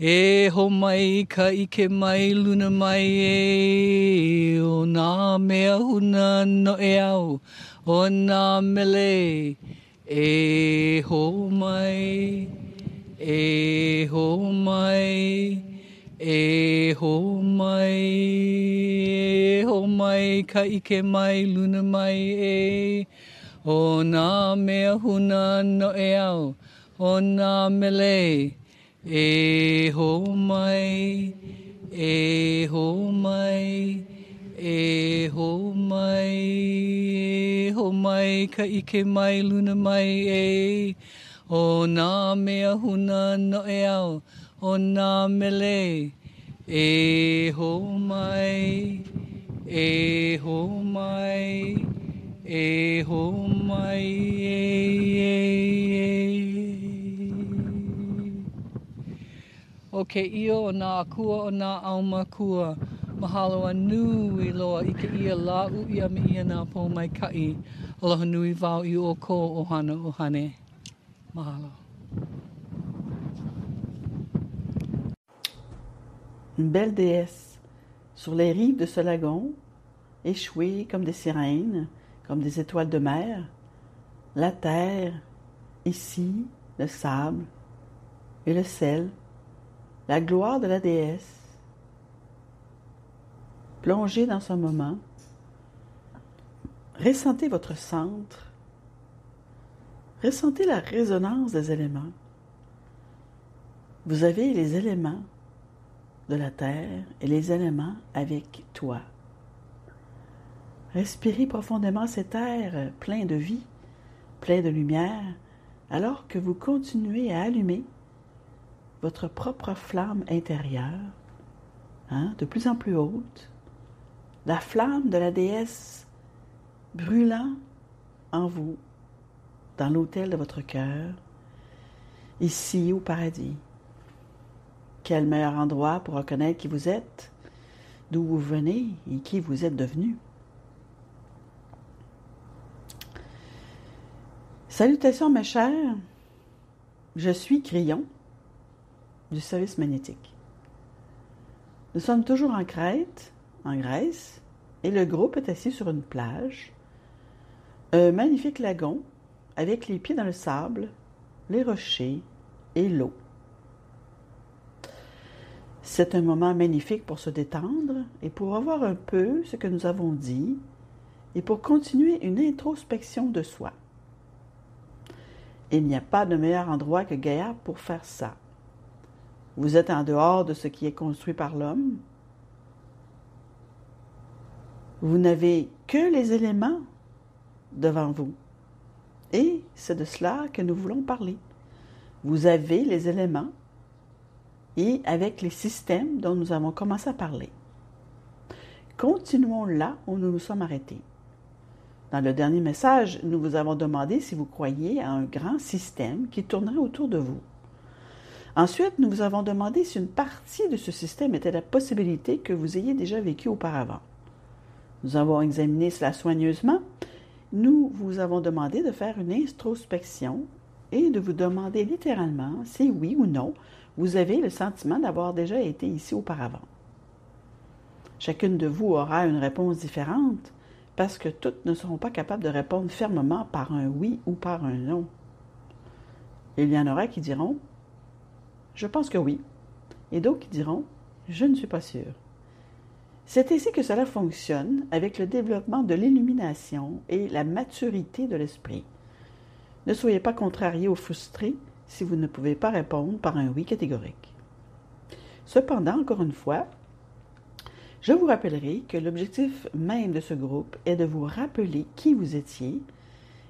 E ho mai ka ike mai luna mai e o nā mea huna no e au o nā mele e ho mai e ho mai e ho mai e ho mai ka ike mai luna mai e o nā mea huna no e au o nā mele e ho mai e ho mai e ho mai e ho mai ka ike mai luna mai e o nā mea huna no e au o nā mele e ho mai e ho mai e ho mai O ke io o nā akua o nā auma kua. Mahalo a nui loa i ke ia la u ia me ia nā pō mai kai. Aloha nui wau i o ko ohana o hane. Mahalo. Une belle déesse sur les rives de ce lagon, échouée comme des sirènes, comme des étoiles de mer, la terre, ici, le sable et le sel, la gloire de la déesse. Plongez dans ce moment, ressentez votre centre, ressentez la résonance des éléments. Vous avez les éléments de la terre et les éléments avec toi. Respirez profondément cet air plein de vie, plein de lumière, alors que vous continuez à allumer votre propre flamme intérieure, de plus en plus haute, la flamme de la déesse brûlant en vous, dans l'autel de votre cœur, ici au paradis. Quel meilleur endroit pour reconnaître qui vous êtes, d'où vous venez et qui vous êtes devenu. Salutations mes chers, je suis Grillon du service magnétique. Nous sommes toujours en Crète, en Grèce, et le groupe est assis sur une plage, un magnifique lagon avec les pieds dans le sable, les rochers et l'eau. C'est un moment magnifique pour se détendre et pour revoir un peu ce que nous avons dit et pour continuer une introspection de soi. Il n'y a pas de meilleur endroit que Gaïa pour faire ça. Vous êtes en dehors de ce qui est construit par l'homme. Vous n'avez que les éléments devant vous. Et c'est de cela que nous voulons parler. Vous avez les éléments et avec les systèmes dont nous avons commencé à parler. Continuons là où nous nous sommes arrêtés. Dans le dernier message, nous vous avons demandé si vous croyiez à un grand système qui tournerait autour de vous. Ensuite, nous vous avons demandé si une partie de ce système était la possibilité que vous ayez déjà vécu auparavant. Nous avons examiné cela soigneusement. Nous vous avons demandé de faire une introspection et de vous demander littéralement si oui ou non vous avez le sentiment d'avoir déjà été ici auparavant. Chacune de vous aura une réponse différente parce que toutes ne seront pas capables de répondre fermement par un oui ou par un non. Il y en aura qui diront « Je pense que oui » et d'autres qui diront « Je ne suis pas sûr ». C'est ainsi que cela fonctionne avec le développement de l'illumination et la maturité de l'esprit. Ne soyez pas contrariés ou frustrés si vous ne pouvez pas répondre par un oui catégorique. Cependant, encore une fois, je vous rappellerai que l'objectif même de ce groupe est de vous rappeler qui vous étiez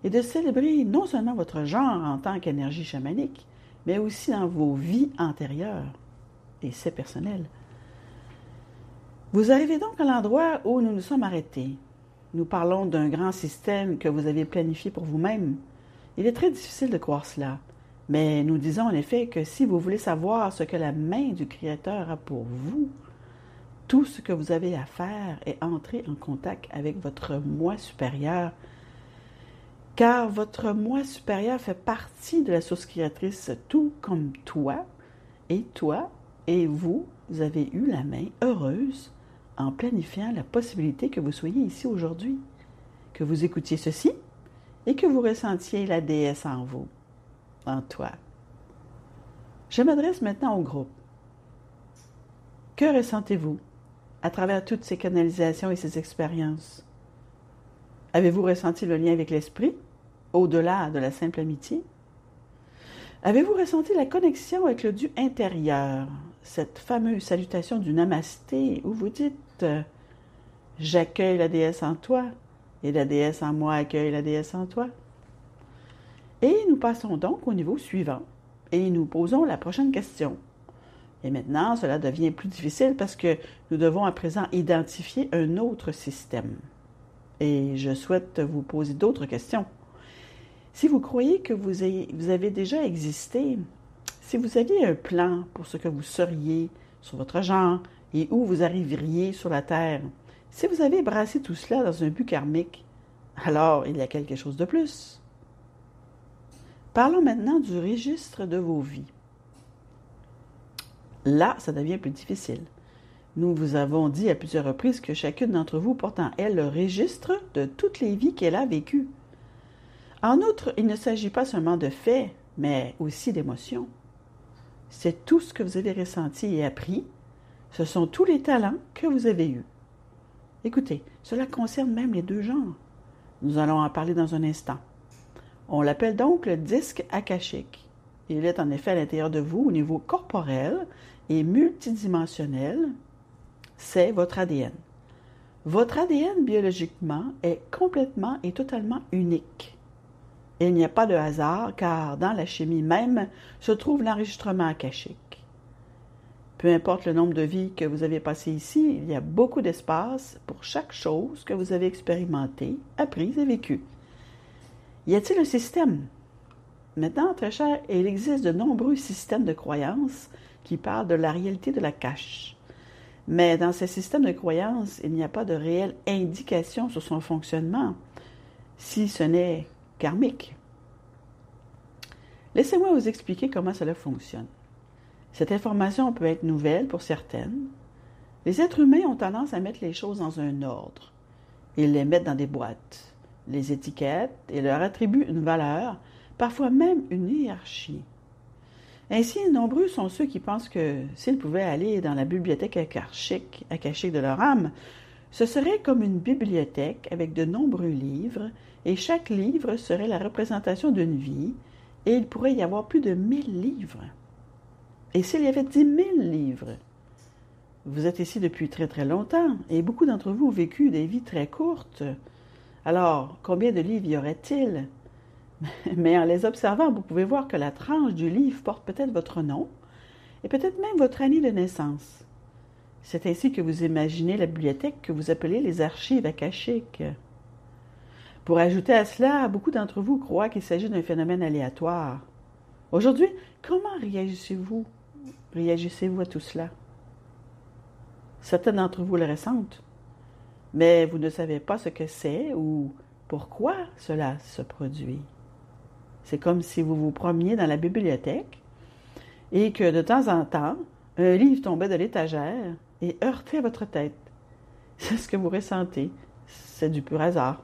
et de célébrer non seulement votre genre en tant qu'énergie chamanique, mais aussi dans vos vies antérieures. Et c'est personnel. Vous arrivez donc à l'endroit où nous nous sommes arrêtés. Nous parlons d'un grand système que vous avez planifié pour vous-même. Il est très difficile de croire cela, mais nous disons en effet que si vous voulez savoir ce que la main du Créateur a pour vous, tout ce que vous avez à faire est entrer en contact avec votre moi supérieur, car votre moi supérieur fait partie de la source créatrice tout comme toi, et toi et vous avez eu la main heureuse en planifiant la possibilité que vous soyez ici aujourd'hui, que vous écoutiez ceci et que vous ressentiez la déesse en vous, en toi. Je m'adresse maintenant au groupe. Que ressentez-vous à travers toutes ces canalisations et ces expériences? Avez-vous ressenti le lien avec l'esprit, au-delà de la simple amitié? Avez-vous ressenti la connexion avec le Dieu intérieur, cette fameuse salutation du Namasté où vous dites « J'accueille la déesse en toi et la déesse en moi accueille la déesse en toi ». Et nous passons donc au niveau suivant et nous posons la prochaine question. Et maintenant, cela devient plus difficile parce que nous devons à présent identifier un autre système. Et je souhaite vous poser d'autres questions. Si vous croyez que vous avez déjà existé, si vous aviez un plan pour ce que vous seriez sur votre genre et où vous arriveriez sur la Terre, si vous avez brassé tout cela dans un but karmique, alors il y a quelque chose de plus. Parlons maintenant du registre de vos vies. Là, ça devient plus difficile. Nous vous avons dit à plusieurs reprises que chacune d'entre vous porte en elle le registre de toutes les vies qu'elle a vécues. En outre, il ne s'agit pas seulement de faits, mais aussi d'émotions. C'est tout ce que vous avez ressenti et appris. Ce sont tous les talents que vous avez eus. Écoutez, cela concerne même les deux genres. Nous allons en parler dans un instant. On l'appelle donc le disque akashique. Il est en effet à l'intérieur de vous au niveau corporel et multidimensionnel. C'est votre ADN. Votre ADN biologiquement est complètement et totalement unique. Il n'y a pas de hasard, car dans la chimie même se trouve l'enregistrement akashique. Peu importe le nombre de vies que vous avez passées ici, il y a beaucoup d'espace pour chaque chose que vous avez expérimentée, apprise et vécue. Y a-t-il un système? Maintenant, très cher, il existe de nombreux systèmes de croyances qui parlent de la réalité de la cache. Mais dans ces systèmes de croyances, il n'y a pas de réelle indication sur son fonctionnement, si ce n'est karmique. Laissez-moi vous expliquer comment cela fonctionne. Cette information peut être nouvelle pour certaines. Les êtres humains ont tendance à mettre les choses dans un ordre. Ils les mettent dans des boîtes, les étiquettent et leur attribuent une valeur, parfois même une hiérarchie. Ainsi, nombreux sont ceux qui pensent que s'ils pouvaient aller dans la bibliothèque akashique de leur âme, ce serait comme une bibliothèque avec de nombreux livres, et chaque livre serait la représentation d'une vie, et il pourrait y avoir plus de 1000 livres. Et s'il y avait 10 000 livres? Vous êtes ici depuis très très longtemps, et beaucoup d'entre vous ont vécu des vies très courtes. Alors, combien de livres y aurait-il? Mais en les observant, vous pouvez voir que la tranche du livre porte peut-être votre nom, et peut-être même votre année de naissance. C'est ainsi que vous imaginez la bibliothèque que vous appelez les archives akashiques. Pour ajouter à cela, beaucoup d'entre vous croient qu'il s'agit d'un phénomène aléatoire. Aujourd'hui, comment réagissez-vous à tout cela? Certains d'entre vous le ressentent, mais vous ne savez pas ce que c'est ou pourquoi cela se produit. C'est comme si vous vous promeniez dans la bibliothèque et que de temps en temps, un livre tombait de l'étagère et heurtait votre tête. C'est ce que vous ressentez. C'est du pur hasard.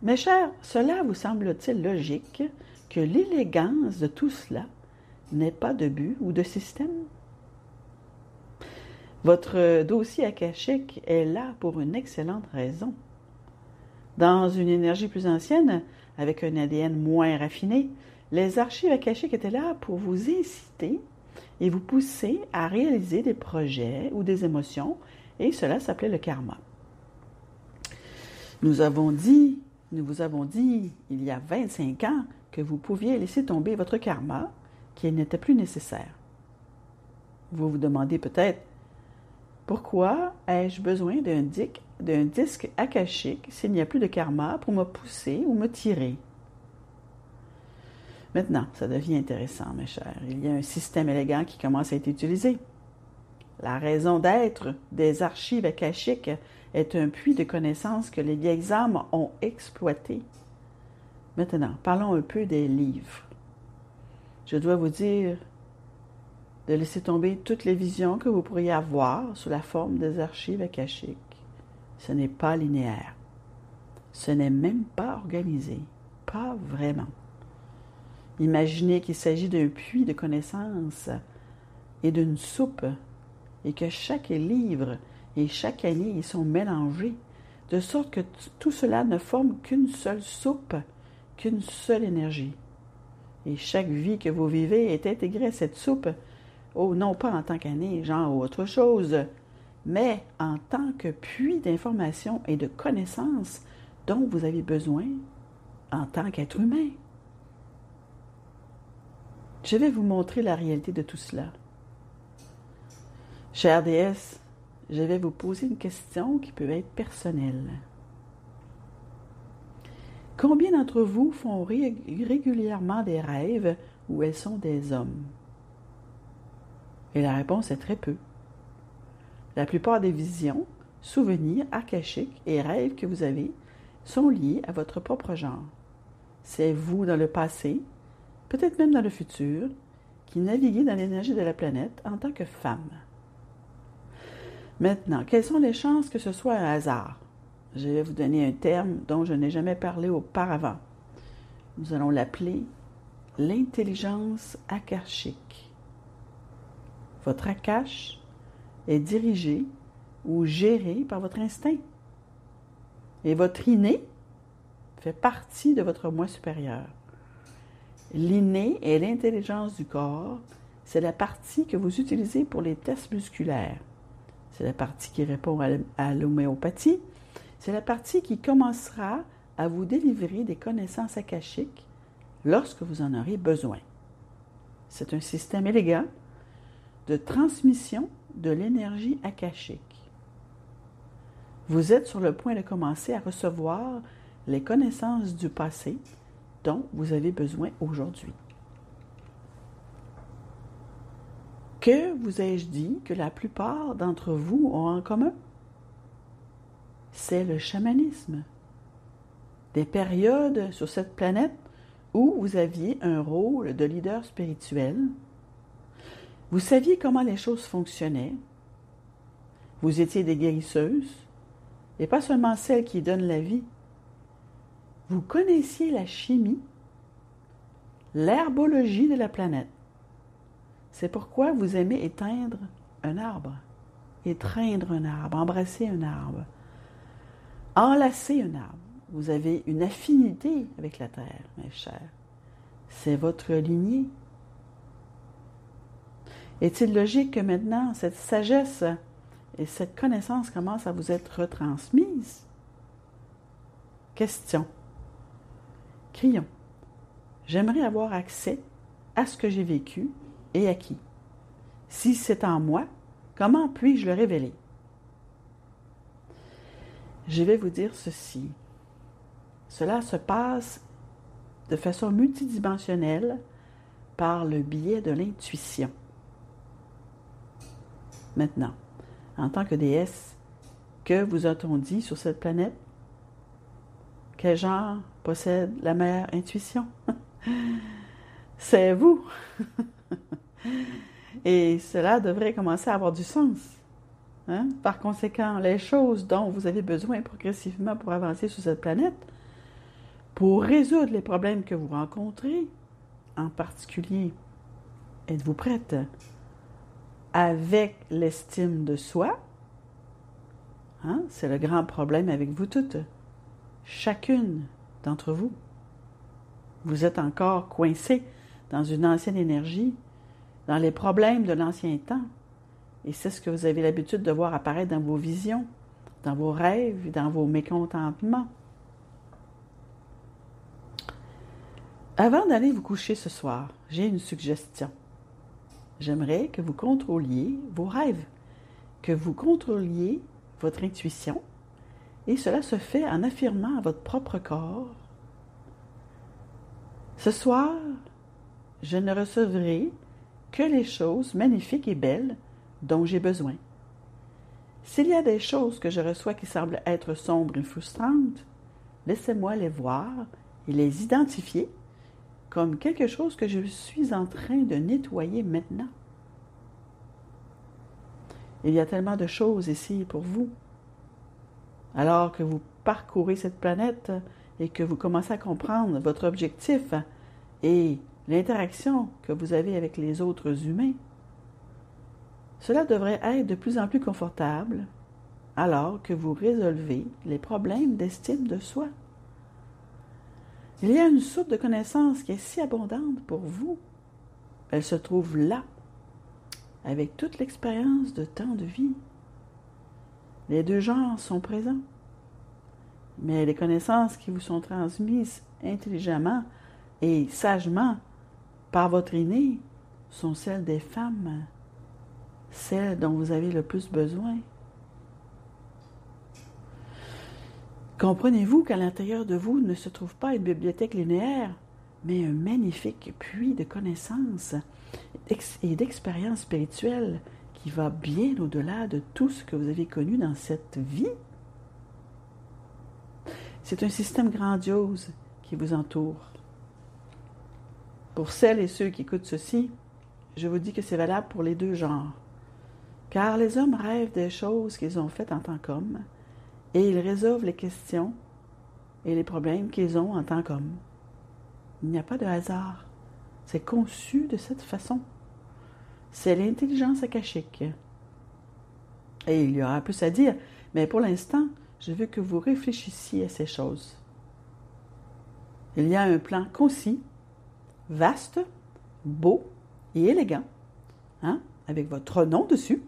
Mes chers, cela vous semble-t-il logique que l'élégance de tout cela n'ait pas de but ou de système? Votre dossier akashique est là pour une excellente raison. Dans une énergie plus ancienne, avec un ADN moins raffiné, les archives akashiques étaient là pour vous inciter et vous pousser à réaliser des projets ou des émotions, et cela s'appelait le karma. Nous vous avons dit, il y a 25 ans, que vous pouviez laisser tomber votre karma, qui n'était plus nécessaire. Vous vous demandez peut-être, pourquoi ai-je besoin d'un disque akashique s'il n'y a plus de karma pour me pousser ou me tirer? Maintenant, ça devient intéressant, mes chers. Il y a un système élégant qui commence à être utilisé. La raison d'être des archives akashiques est un puits de connaissances que les vieilles âmes ont exploité. Maintenant, parlons un peu des livres. Je dois vous dire de laisser tomber toutes les visions que vous pourriez avoir sous la forme des archives akashiques. Ce n'est pas linéaire. Ce n'est même pas organisé. Pas vraiment. Imaginez qu'il s'agit d'un puits de connaissances et d'une soupe, et que chaque livre et chaque année y sont mélangés, de sorte que tout cela ne forme qu'une seule soupe, qu'une seule énergie. Et chaque vie que vous vivez est intégrée à cette soupe, non pas en tant qu'année, genre ou autre chose, mais en tant que puits d'informations et de connaissances dont vous avez besoin en tant qu'être humain. Je vais vous montrer la réalité de tout cela. Chère déesse, je vais vous poser une question qui peut être personnelle. Combien d'entre vous font régulièrement des rêves où elles sont des hommes? Et la réponse est très peu. La plupart des visions, souvenirs, akashiques et rêves que vous avez sont liés à votre propre genre. C'est vous dans le passé, peut-être même dans le futur, qui naviguez dans l'énergie de la planète en tant que femme. Maintenant, quelles sont les chances que ce soit un hasard? Je vais vous donner un terme dont je n'ai jamais parlé auparavant. Nous allons l'appeler l'intelligence akashique. Votre akash est dirigé ou géré par votre instinct. Et votre inné fait partie de votre moi supérieur. L'inné est l'intelligence du corps. C'est la partie que vous utilisez pour les tests musculaires. C'est la partie qui répond à l'homéopathie. C'est la partie qui commencera à vous délivrer des connaissances akashiques lorsque vous en aurez besoin. C'est un système élégant de transmission de l'énergie akashique. Vous êtes sur le point de commencer à recevoir les connaissances du passé dont vous avez besoin aujourd'hui. Que vous ai-je dit que la plupart d'entre vous ont en commun? C'est le chamanisme. Des périodes sur cette planète où vous aviez un rôle de leader spirituel. Vous saviez comment les choses fonctionnaient. Vous étiez des guérisseuses, et pas seulement celles qui donnent la vie. Vous connaissiez la chimie, l'herbologie de la planète. C'est pourquoi vous aimez éteindre un arbre, étreindre un arbre, embrasser un arbre, enlacer un arbre. Vous avez une affinité avec la terre, mes chers. C'est votre lignée. Est-il logique que maintenant, cette sagesse et cette connaissance commencent à vous être retransmises? Question. Crions. J'aimerais avoir accès à ce que j'ai vécu et à qui. Si c'est en moi, comment puis-je le révéler? Je vais vous dire ceci. Cela se passe de façon multidimensionnelle par le biais de l'intuition. Maintenant, en tant que déesse, que vous a-t-on dit sur cette planète? Quel genre possède la meilleure intuition? C'est vous! Et cela devrait commencer à avoir du sens. Hein? Par conséquent, les choses dont vous avez besoin progressivement pour avancer sur cette planète, pour résoudre les problèmes que vous rencontrez, en particulier, êtes-vous prête? Avec l'estime de soi, hein? C'est le grand problème avec vous toutes, chacune d'entre vous. Vous êtes encore coincé dans une ancienne énergie, dans les problèmes de l'ancien temps. Et c'est ce que vous avez l'habitude de voir apparaître dans vos visions, dans vos rêves, dans vos mécontentements. Avant d'aller vous coucher ce soir, j'ai une suggestion. J'aimerais que vous contrôliez vos rêves, que vous contrôliez votre intuition, et cela se fait en affirmant à votre propre corps. Ce soir, je ne recevrai que les choses magnifiques et belles dont j'ai besoin. S'il y a des choses que je reçois qui semblent être sombres et frustrantes, laissez-moi les voir et les identifier comme quelque chose que je suis en train de nettoyer maintenant. Il y a tellement de choses ici pour vous. Alors que vous parcourez cette planète et que vous commencez à comprendre votre objectif et l'interaction que vous avez avec les autres humains, cela devrait être de plus en plus confortable alors que vous résolvez les problèmes d'estime de soi. Il y a une source de connaissances qui est si abondante pour vous. Elle se trouve là, avec toute l'expérience de temps de vie. Les deux genres sont présents, mais les connaissances qui vous sont transmises intelligemment et sagement par votre inné sont celles des femmes, celles dont vous avez le plus besoin. Comprenez-vous qu'à l'intérieur de vous ne se trouve pas une bibliothèque linéaire, mais un magnifique puits de connaissances et d'expériences spirituelles qui va bien au-delà de tout ce que vous avez connu dans cette vie? C'est un système grandiose qui vous entoure. Pour celles et ceux qui écoutent ceci, je vous dis que c'est valable pour les deux genres, car les hommes rêvent des choses qu'ils ont faites en tant qu'hommes, et ils résolvent les questions et les problèmes qu'ils ont en tant qu'hommes. Il n'y a pas de hasard. C'est conçu de cette façon. C'est l'intelligence akashique. Et il y aura plus à dire, mais pour l'instant, je veux que vous réfléchissiez à ces choses. Il y a un plan concis, vaste, beau et élégant, avec votre nom dessus.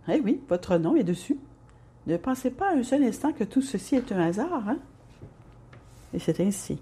Eh oui, votre nom est dessus. Ne pensez pas un seul instant que tout ceci est un hasard, Et c'est ainsi.